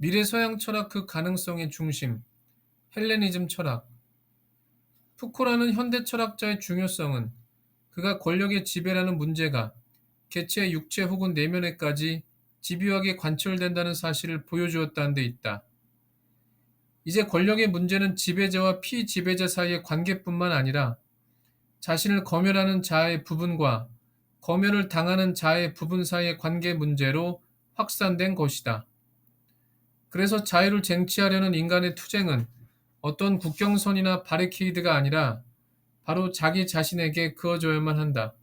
미래 서양 철학 그 가능성의 중심, 헬레니즘 철학. 푸코라는 현대 철학자의 중요성은 그가 권력의 지배라는 문제가 개체의 육체 혹은 내면에까지 집요하게 관철된다는 사실을 보여주었다는 데 있다. 이제 권력의 문제는 지배자와 피지배자 사이의 관계뿐만 아니라 자신을 검열하는 자의 부분과 검열을 당하는 자의 부분 사이의 관계 문제로 확산된 것이다. 그래서 자유를 쟁취하려는 인간의 투쟁은 어떤 국경선이나 바리케이드가 아니라 바로 자기 자신에게 그어져야만 한다.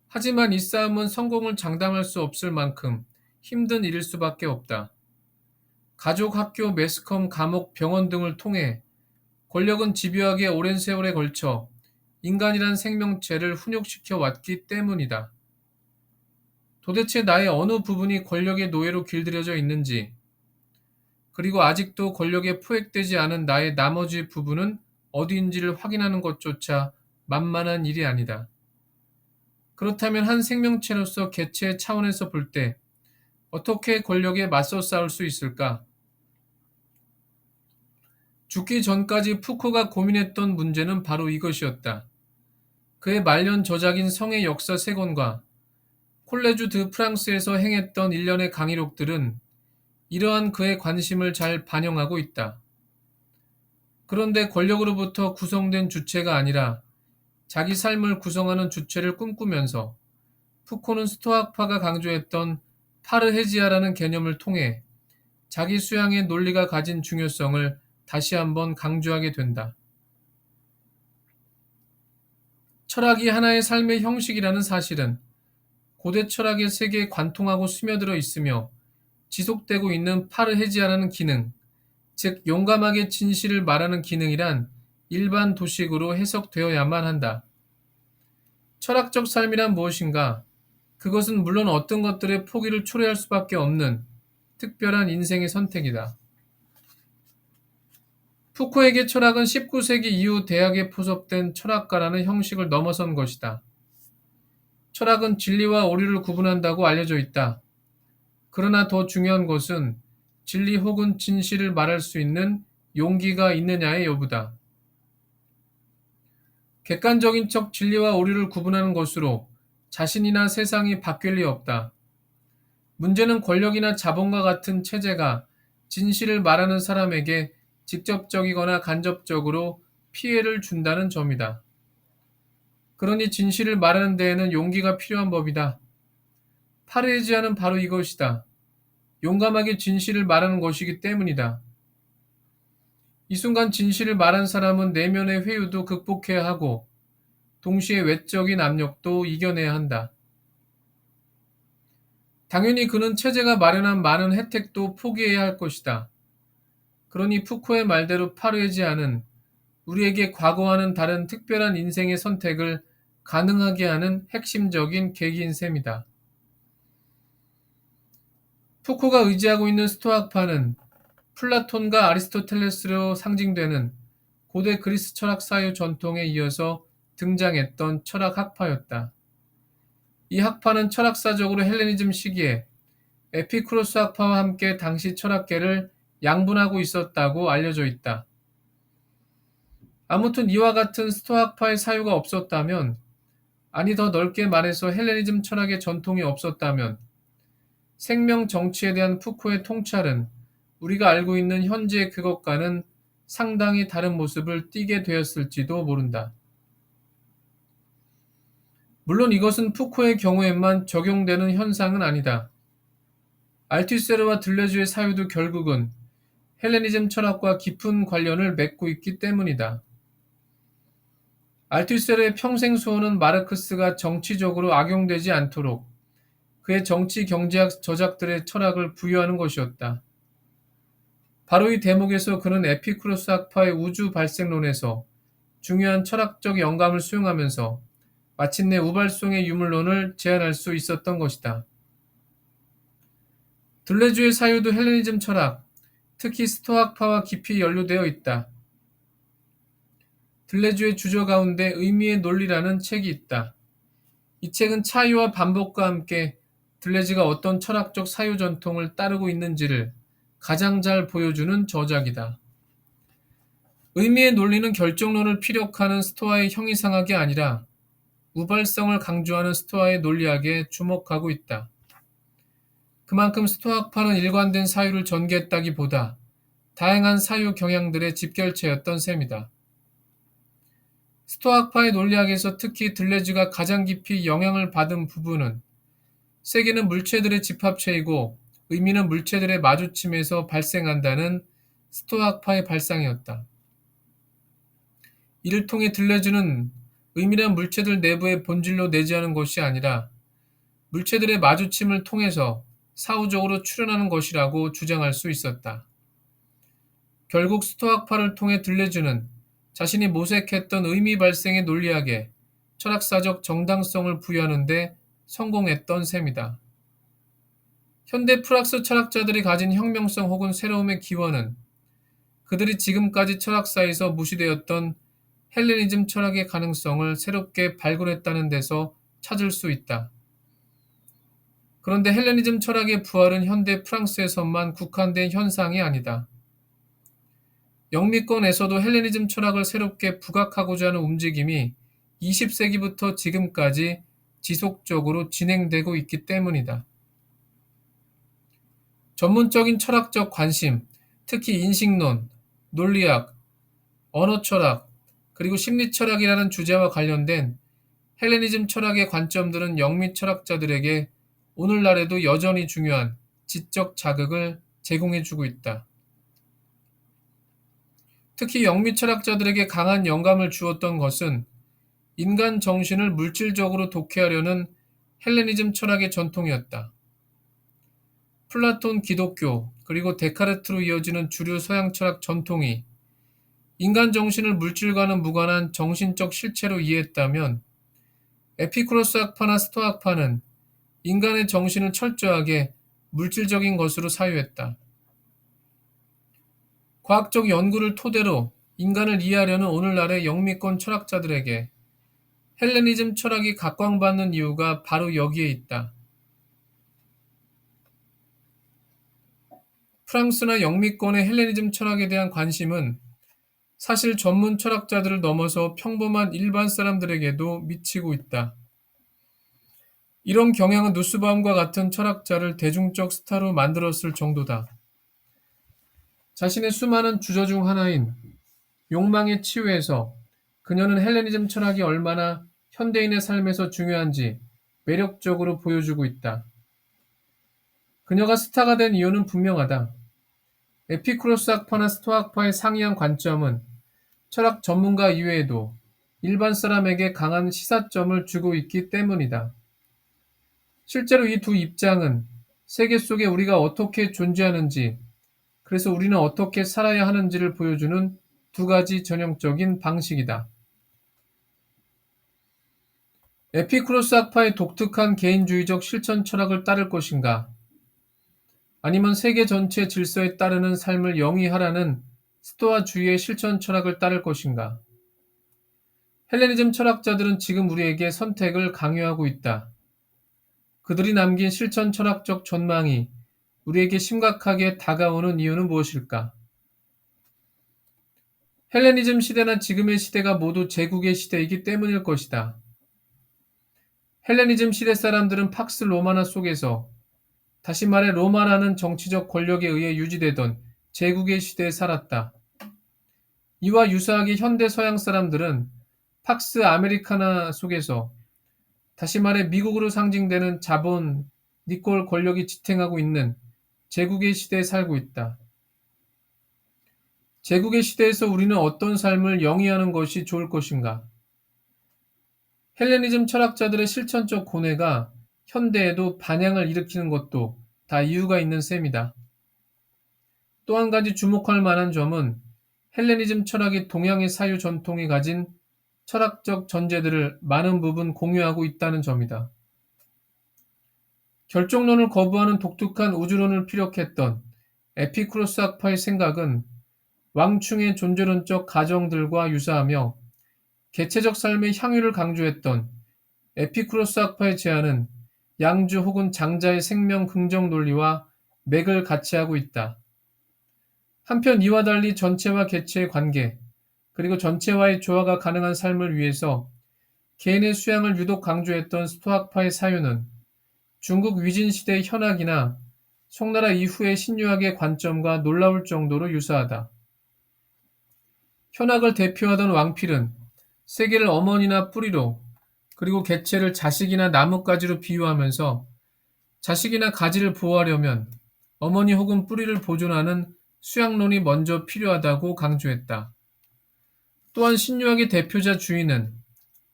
하지만 이 싸움은 성공을 장담할 수 없을 만큼 힘든 일일 수밖에 없다. 가족, 학교, 매스컴, 감옥, 병원 등을 통해 권력은 집요하게 오랜 세월에 걸쳐 인간이란 생명체를 훈육시켜 왔기 때문이다. 도대체 나의 어느 부분이 권력의 노예로 길들여져 있는지, 그리고 아직도 권력에 포획되지 않은 나의 나머지 부분은 어디인지를 확인하는 것조차 만만한 일이 아니다. 그렇다면 한 생명체로서 개체의 차원에서 볼 때 어떻게 권력에 맞서 싸울 수 있을까? 죽기 전까지 푸코가 고민했던 문제는 바로 이것이었다. 그의 말년 저작인 성의 역사 세 권과 콜레주 드 프랑스에서 행했던 일련의 강의록들은 이러한 그의 관심을 잘 반영하고 있다. 그런데 권력으로부터 구성된 주체가 아니라 자기 삶을 구성하는 주체를 꿈꾸면서 푸코는 스토아파가 강조했던 파르헤지아라는 개념을 통해 자기 수양의 논리가 가진 중요성을 다시 한번 강조하게 된다. 철학이 하나의 삶의 형식이라는 사실은 고대 철학의 세계에 관통하고 스며들어 있으며 지속되고 있는 파르헤지아라는 기능, 즉 용감하게 진실을 말하는 기능이란 일반 도식으로 해석되어야만 한다. 철학적 삶이란 무엇인가? 그것은 물론 어떤 것들의 포기를 초래할 수밖에 없는 특별한 인생의 선택이다. 푸코에게 철학은 19세기 이후 대학에 포섭된 철학가라는 형식을 넘어선 것이다. 철학은 진리와 오류를 구분한다고 알려져 있다. 그러나 더 중요한 것은 진리 혹은 진실을 말할 수 있는 용기가 있느냐의 여부다. 객관적인 척 진리와 오류를 구분하는 것으로 자신이나 세상이 바뀔 리 없다. 문제는 권력이나 자본과 같은 체제가 진실을 말하는 사람에게 직접적이거나 간접적으로 피해를 준다는 점이다. 그러니 진실을 말하는 데에는 용기가 필요한 법이다. 파르헤지아는 바로 이것이다. 용감하게 진실을 말하는 것이기 때문이다. 이 순간 진실을 말한 사람은 내면의 회유도 극복해야 하고 동시에 외적인 압력도 이겨내야 한다. 당연히 그는 체제가 마련한 많은 혜택도 포기해야 할 것이다. 그러니 푸코의 말대로 파르헤지아는 우리에게 과거와는 다른 특별한 인생의 선택을 가능하게 하는 핵심적인 계기인 셈이다. 푸코가 의지하고 있는 스토아파는 플라톤과 아리스토텔레스로 상징되는 고대 그리스 철학 사유 전통에 이어서 등장했던 철학 학파였다. 이 학파는 철학사적으로 헬레니즘 시기에 에피쿠로스 학파와 함께 당시 철학계를 양분하고 있었다고 알려져 있다. 아무튼 이와 같은 스토아파의 사유가 없었다면, 아니 더 넓게 말해서 헬레니즘 철학의 전통이 없었다면 생명 정치에 대한 푸코의 통찰은 우리가 알고 있는 현재의 그것과는 상당히 다른 모습을 띠게 되었을지도 모른다. 물론 이것은 푸코의 경우에만 적용되는 현상은 아니다. 알투세르와 들레주의 사유도 결국은 헬레니즘 철학과 깊은 관련을 맺고 있기 때문이다. 알투세르의 평생 수호는 마르크스가 정치적으로 악용되지 않도록 그의 정치 경제학 저작들의 철학을 부여하는 것이었다. 바로 이 대목에서 그는 에피쿠로스 학파의 우주 발생론에서 중요한 철학적 영감을 수용하면서 마침내 우발성의 유물론을 제안할 수 있었던 것이다. 들레주의 사유도 헬레니즘 철학, 특히 스토아파와 깊이 연루되어 있다. 들레주의 주저 가운데 의미의 논리라는 책이 있다. 이 책은 차이와 반복과 함께 들레즈가 어떤 철학적 사유 전통을 따르고 있는지를 가장 잘 보여주는 저작이다. 의미의 논리는 결정론을 피력하는 스토아의 형이상학이 아니라 우발성을 강조하는 스토아의 논리학에 주목하고 있다. 그만큼 스토아학파는 일관된 사유를 전개했다기보다 다양한 사유 경향들의 집결체였던 셈이다. 스토아학파의 논리학에서 특히 들레즈가 가장 깊이 영향을 받은 부분은 세계는 물체들의 집합체이고 의미는 물체들의 마주침에서 발생한다는 스토아학파의 발상이었다. 이를 통해 들레즈는 의미란 물체들 내부의 본질로 내재하는 것이 아니라 물체들의 마주침을 통해서 사후적으로 출현하는 것이라고 주장할 수 있었다. 결국 스토아학파를 통해 들레즈는 자신이 모색했던 의미 발생의 논리학에 철학사적 정당성을 부여하는 데 성공했던 셈이다. 현대 프랑스 철학자들이 가진 혁명성 혹은 새로움의 기원은 그들이 지금까지 철학사에서 무시되었던 헬레니즘 철학의 가능성을 새롭게 발굴했다는 데서 찾을 수 있다. 그런데 헬레니즘 철학의 부활은 현대 프랑스에서만 국한된 현상이 아니다. 영미권에서도 헬레니즘 철학을 새롭게 부각하고자 하는 움직임이 20세기부터 지금까지 지속적으로 진행되고 있기 때문이다. 전문적인 철학적 관심, 특히 인식론, 논리학, 언어철학, 그리고 심리철학이라는 주제와 관련된 헬레니즘 철학의 관점들은 영미 철학자들에게 오늘날에도 여전히 중요한 지적 자극을 제공해주고 있다. 특히 영미 철학자들에게 강한 영감을 주었던 것은 인간 정신을 물질적으로 독해하려는 헬레니즘 철학의 전통이었다. 플라톤 기독교 그리고 데카르트로 이어지는 주류 서양 철학 전통이 인간 정신을 물질과는 무관한 정신적 실체로 이해했다면 에피쿠로스 학파나 스토아 학파는 인간의 정신을 철저하게 물질적인 것으로 사유했다. 과학적 연구를 토대로 인간을 이해하려는 오늘날의 영미권 철학자들에게 헬레니즘 철학이 각광받는 이유가 바로 여기에 있다. 프랑스나 영미권의 헬레니즘 철학에 대한 관심은 사실 전문 철학자들을 넘어서 평범한 일반 사람들에게도 미치고 있다. 이런 경향은 누스바움과 같은 철학자를 대중적 스타로 만들었을 정도다. 자신의 수많은 주저 중 하나인 욕망의 치유에서 그녀는 헬레니즘 철학이 얼마나 현대인의 삶에서 중요한지 매력적으로 보여주고 있다. 그녀가 스타가 된 이유는 분명하다. 에피쿠로스 학파나 스토아 학파의 상이한 관점은 철학 전문가 이외에도 일반 사람에게 강한 시사점을 주고 있기 때문이다. 실제로 이 두 입장은 세계 속에 우리가 어떻게 존재하는지, 그래서 우리는 어떻게 살아야 하는지를 보여주는 두 가지 전형적인 방식이다. 에피쿠로스 학파의 독특한 개인주의적 실천 철학을 따를 것인가? 아니면 세계 전체 질서에 따르는 삶을 영위하라는 스토아주의의 실천 철학을 따를 것인가? 헬레니즘 철학자들은 지금 우리에게 선택을 강요하고 있다. 그들이 남긴 실천 철학적 전망이 우리에게 심각하게 다가오는 이유는 무엇일까? 헬레니즘 시대나 지금의 시대가 모두 제국의 시대이기 때문일 것이다. 헬레니즘 시대 사람들은 팍스 로마나 속에서, 다시 말해 로마라는 정치적 권력에 의해 유지되던 제국의 시대에 살았다. 이와 유사하게 현대 서양 사람들은 팍스 아메리카나 속에서, 다시 말해 미국으로 상징되는 자본, 니콜 권력이 지탱하고 있는 제국의 시대에 살고 있다. 제국의 시대에서 우리는 어떤 삶을 영위하는 것이 좋을 것인가? 헬레니즘 철학자들의 실천적 고뇌가 현대에도 반향을 일으키는 것도 다 이유가 있는 셈이다. 또 한 가지 주목할 만한 점은 헬레니즘 철학이 동양의 사유 전통이 가진 철학적 전제들을 많은 부분 공유하고 있다는 점이다. 결정론을 거부하는 독특한 우주론을 피력했던 에피쿠로스 학파의 생각은 왕충의 존재론적 가정들과 유사하며 개체적 삶의 향유를 강조했던 에피쿠로스 학파의 제안은 양주 혹은 장자의 생명 긍정 논리와 맥을 같이 하고 있다. 한편 이와 달리 전체와 개체의 관계, 그리고 전체와의 조화가 가능한 삶을 위해서 개인의 수양을 유독 강조했던 스토아파의 사유는 중국 위진 시대의 현학이나 송나라 이후의 신유학의 관점과 놀라울 정도로 유사하다. 현학을 대표하던 왕필은 세계를 어머니나 뿌리로, 그리고 개체를 자식이나 나뭇가지로 비유하면서 자식이나 가지를 보호하려면 어머니 혹은 뿌리를 보존하는 수양론이 먼저 필요하다고 강조했다. 또한 신유학의 대표자 주인은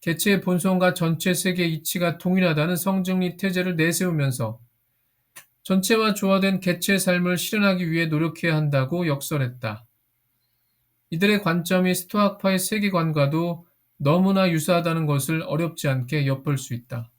개체의 본성과 전체 세계의 이치가 동일하다는 성증리 태제를 내세우면서 전체와 조화된 개체의 삶을 실현하기 위해 노력해야 한다고 역설했다. 이들의 관점이 스토아파의 세계관과도 너무나 유사하다는 것을 어렵지 않게 엿볼 수 있다.